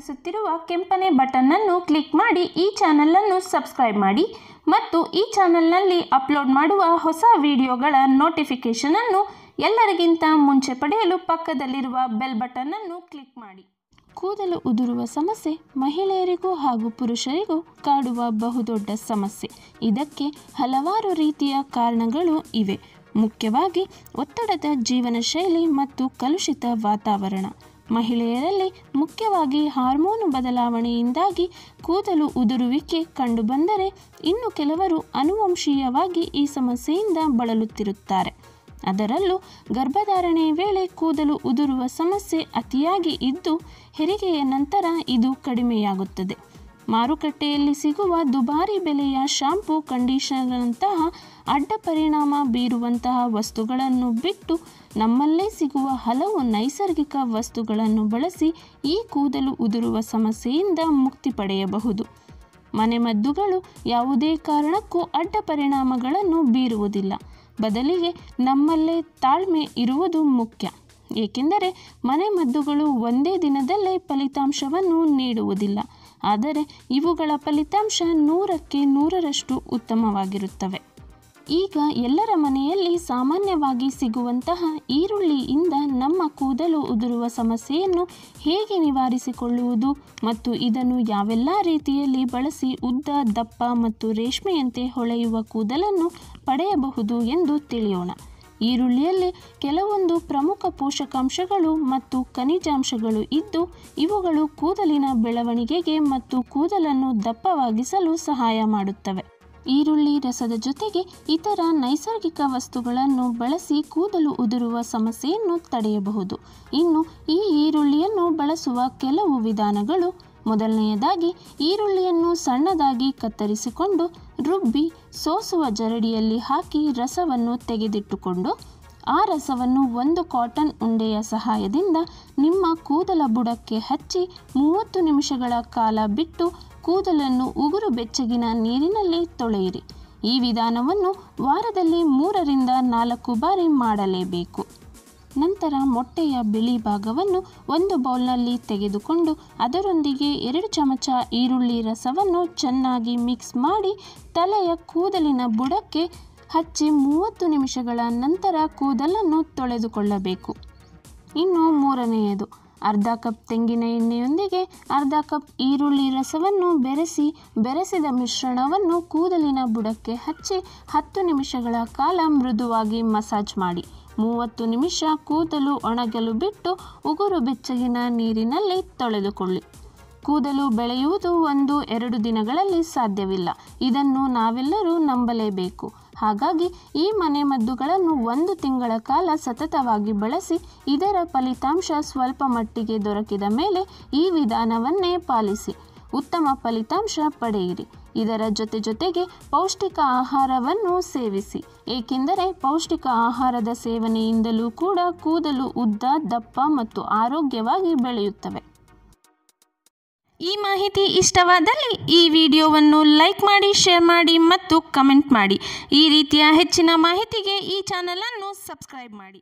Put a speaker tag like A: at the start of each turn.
A: ಕಾಣಿಸುತ್ತಿರುವ ಕೆಂಪನೆ ಬಟನ್ ಅನ್ನು ಕ್ಲಿಕ್ ಮಾಡಿ ಈ ಚಾನೆಲ್ ಅನ್ನು ಸಬ್ಸ್ಕ್ರೈಬ್ ಮಾಡಿ ಮತ್ತು ಈ ಚಾನೆಲ್ನಲ್ಲಿ ಅಪ್ಲೋಡ್ ಮಾಡುವ ಹೊಸ ವಿಡಿಯೋಗಳ ನೋಟಿಫಿಕೇಶನ್ ಅನ್ನು ಎಲ್ಲರಿಗಿಂತ ಮುಂಚೆ ಪಡೆಯಲು ಪಕ್ಕದಲ್ಲಿರುವ ಬೆಲ್ ಬಟನ್ ಅನ್ನು ಕ್ಲಿಕ್ ಮಾಡಿ. ಕೂದಲು ಉದುರುವ ಸಮಸ್ಯೆ ಮಹಿಳೆಯರಿಗೂ ಹಾಗೂ ಪುರುಷರಿಗೂ ಕಾಡುವ ಬಹುದೊಡ್ಡ ಸಮಸ್ಯೆ. ಇದಕ್ಕೆ ಹಲವಾರು ರೀತಿಯ ಕಾರಣಗಳು ಇವೆ. ಮುಖ್ಯವಾಗಿ ಒತ್ತಡದ ಜೀವನ ಶೈಲಿ ಮತ್ತು ಕಲುಷಿತ ವಾತಾವರಣ. ಮಹಿಳೆಯರಲ್ಲಿ ಮುಖ್ಯವಾಗಿ ಹಾರ್ಮೋನು ಬದಲಾವಣೆಯಿಂದಾಗಿ ಕೂದಲು ಉದುರುವಿಕೆ ಕಂಡುಬಂದರೆ, ಇನ್ನು ಕೆಲವರು ಆನುವಂಶಿಕವಾಗಿ ಈ ಸಮಸ್ಯೆಯಿಂದ ಬಳಲುತ್ತಿರುತ್ತಾರೆ. ಅದರಲ್ಲೂ ಗರ್ಭಧಾರಣೆಯ ವೇಳೆ ಕೂದಲು ಉದುರುವ ಸಮಸ್ಯೆ ಅತಿಯಾಗಿ ಇದ್ದು, ಹೆರಿಗೆಯ ನಂತರ ಇದು ಕಡಿಮೆಯಾಗುತ್ತದೆ. ಮಾರುಕಟ್ಟೆಯಲ್ಲಿ ಸಿಗುವ ದುಬಾರಿ ಬೆಲೆಯ ಶಾಂಪೂ, ಕಂಡೀಷನರ್ನಂತಹ ಅಡ್ಡ ಪರಿಣಾಮ ಬೀರುವಂತಹ ವಸ್ತುಗಳನ್ನು ಬಿಟ್ಟು ನಮ್ಮಲ್ಲೇ ಸಿಗುವ ಹಲವು ನೈಸರ್ಗಿಕ ವಸ್ತುಗಳನ್ನು ಬಳಸಿ ಈ ಕೂದಲು ಉದುರುವ ಸಮಸ್ಯೆಯಿಂದ ಮುಕ್ತಿ ಪಡೆಯಬಹುದು. ಮನೆಮದ್ದುಗಳು ಯಾವುದೇ ಕಾರಣಕ್ಕೂ ಅಡ್ಡ ಪರಿಣಾಮಗಳನ್ನು ಬೀರುವುದಿಲ್ಲ. ಬದಲಿಗೆ ನಮ್ಮಲ್ಲೇ ತಾಳ್ಮೆ ಇರುವುದು ಮುಖ್ಯ. ಏಕೆಂದರೆ ಮನೆಮದ್ದುಗಳು ಒಂದೇ ದಿನದಲ್ಲೇ ಫಲಿತಾಂಶವನ್ನು ನೀಡುವುದಿಲ್ಲ. ಆದರೆ ಇವುಗಳ ಫಲಿತಾಂಶ 100ಕ್ಕೆ 100ರಷ್ಟು ಉತ್ತಮವಾಗಿರುತ್ತವೆ. ಈಗ ಎಲ್ಲರ ಮನೆಯಲ್ಲಿ ಸಾಮಾನ್ಯವಾಗಿ ಸಿಗುವಂತಹ ಈರುಳ್ಳಿಯಿಂದ ನಮ್ಮ ಕೂದಲು ಉದುರುವ ಸಮಸ್ಯೆಯನ್ನು ಹೇಗೆ ನಿವಾರಿಸಿಕೊಳ್ಳುವುದು ಮತ್ತು ಇದನ್ನು ಯಾವೆಲ್ಲ ರೀತಿಯಲ್ಲಿ ಬಳಸಿ ಉದ್ದ, ದಪ್ಪ ಮತ್ತು ರೇಷ್ಮೆಯಂತೆ ಹೊಳೆಯುವ ಕೂದಲನ್ನು ಪಡೆಯಬಹುದು ಎಂದು ತಿಳಿಯೋಣ. ಈರುಳ್ಳಿಯಲ್ಲಿ ಕೆಲವೊಂದು ಪ್ರಮುಖ ಪೋಷಕಾಂಶಗಳು ಮತ್ತು ಖನಿಜಾಂಶಗಳು ಇದ್ದು, ಇವುಗಳು ಕೂದಲಿನ ಬೆಳವಣಿಗೆಗೆ ಮತ್ತು ಕೂದಲನ್ನು ದಪ್ಪವಾಗಿಸಲು ಸಹಾಯ ಮಾಡುತ್ತವೆ. ಈರುಳ್ಳಿ ರಸದ ಜೊತೆಗೆ ಇತರ ನೈಸರ್ಗಿಕ ವಸ್ತುಗಳನ್ನು ಬಳಸಿ ಕೂದಲು ಉದುರುವ ಸಮಸ್ಯೆಯನ್ನು ತಡೆಯಬಹುದು. ಇನ್ನು ಈ ಈರುಳ್ಳಿಯನ್ನು ಬಳಸುವ ಕೆಲವು ವಿಧಾನಗಳು: ಮೊದಲನೆಯದಾಗಿ, ಈರುಳ್ಳಿಯನ್ನು ಸಣ್ಣದಾಗಿ ಕತ್ತರಿಸಿಕೊಂಡು ರುಬ್ಬಿ ಸೋಸುವ ಜರಡಿಯಲ್ಲಿ ಹಾಕಿ ರಸವನ್ನು ತೆಗೆದಿಟ್ಟುಕೊಂಡು, ಆ ರಸವನ್ನು ಒಂದು ಕಾಟನ್ ಉಂಡೆಯ ಸಹಾಯದಿಂದ ನಿಮ್ಮ ಕೂದಲ ಬುಡಕ್ಕೆ ಹಚ್ಚಿ 30 ನಿಮಿಷಗಳ ಕಾಲ ಬಿಟ್ಟು ಕೂದಲನ್ನು ಉಗುರು ಬೆಚ್ಚಗಿನ ನೀರಿನಲ್ಲಿ ತೊಳೆಯಿರಿ. ಈ ವಿಧಾನವನ್ನು ವಾರದಲ್ಲಿ 3ರಿಂದ 4 ಬಾರಿ ಮಾಡಲೇಬೇಕು. ನಂತರ ಮೊಟ್ಟೆಯ ಬಿಳಿ ಭಾಗವನ್ನು ಒಂದು ಬೌಲ್ನಲ್ಲಿ ತೆಗೆದುಕೊಂಡು ಅದರೊಂದಿಗೆ 2 ಚಮಚ ಈರುಳ್ಳಿ ರಸವನ್ನು ಚೆನ್ನಾಗಿ ಮಿಕ್ಸ್ ಮಾಡಿ ತಲೆಯ ಕೂದಲಿನ ಬುಡಕ್ಕೆ ಹಚ್ಚಿ 30 ನಿಮಿಷಗಳ ನಂತರ ಕೂದಲನ್ನು ತೊಳೆದುಕೊಳ್ಳಬೇಕು. ಇನ್ನು ಮೂರನೆಯದು, ಅರ್ಧ ಕಪ್ ತೆಂಗಿನ ಎಣ್ಣೆಯೊಂದಿಗೆ ಅರ್ಧ ಕಪ್ ಈರುಳ್ಳಿ ರಸವನ್ನು ಬೆರೆಸಿದ ಮಿಶ್ರಣವನ್ನು ಕೂದಲಿನ ಬುಡಕ್ಕೆ ಹಚ್ಚಿ 10 ನಿಮಿಷಗಳ ಕಾಲ ಮೃದುವಾಗಿ ಮಸಾಜ್ ಮಾಡಿ 30 ನಿಮಿಷ ಕೂದಲು ಒಣಗಲು ಬಿಟ್ಟು ಉಗುರು ಬೆಚ್ಚಗಿನ ನೀರಿನಲ್ಲಿ ತೊಳೆದುಕೊಳ್ಳಿ. ಕೂದಲು ಬೆಳೆಯುವುದು 1-2 ದಿನಗಳಲ್ಲಿ ಸಾಧ್ಯವಿಲ್ಲ. ಇದನ್ನು ನಾವೆಲ್ಲರೂ ನಂಬಲೇಬೇಕು. ಹಾಗಾಗಿ ಈ ಮನೆಮದ್ದುಗಳನ್ನು 1 ತಿಂಗಳ ಕಾಲ ಸತತವಾಗಿ ಬಳಸಿ ಇದರ ಫಲಿತಾಂಶ ಸ್ವಲ್ಪ ಮಟ್ಟಿಗೆ ದೊರಕಿದ ಮೇಲೆ ಈ ವಿಧಾನವನ್ನೇ ಪಾಲಿಸಿ ಉತ್ತಮ ಫಲಿತಾಂಶ ಪಡೆಯಿರಿ. ಇದರ ಜೊತೆಗೆ ಪೌಷ್ಟಿಕ ಆಹಾರವನ್ನು ಸೇವಿಸಿ. ಏಕೆಂದರೆ ಪೌಷ್ಟಿಕ ಆಹಾರದ ಸೇವನೆಯಿಂದಲೂ ಕೂಡ ಕೂದಲು ಉದ್ದ, ದಪ್ಪ ಮತ್ತು ಆರೋಗ್ಯವಾಗಿ ಬೆಳೆಯುತ್ತವೆ. ಈ ಮಾಹಿತಿ ಇಷ್ಟವಾದಲ್ಲಿ ಈ ವಿಡಿಯೋವನ್ನು ಲೈಕ್ ಮಾಡಿ, ಶೇರ್ ಮಾಡಿ ಮತ್ತು ಕಮೆಂಟ್ ಮಾಡಿ. ಈ ರೀತಿಯ ಹೆಚ್ಚಿನ ಮಾಹಿತಿಗೆ ಈ ಚಾನೆಲ್ ಅನ್ನು ಸಬ್ಸ್ಕ್ರೈಬ್ ಮಾಡಿ.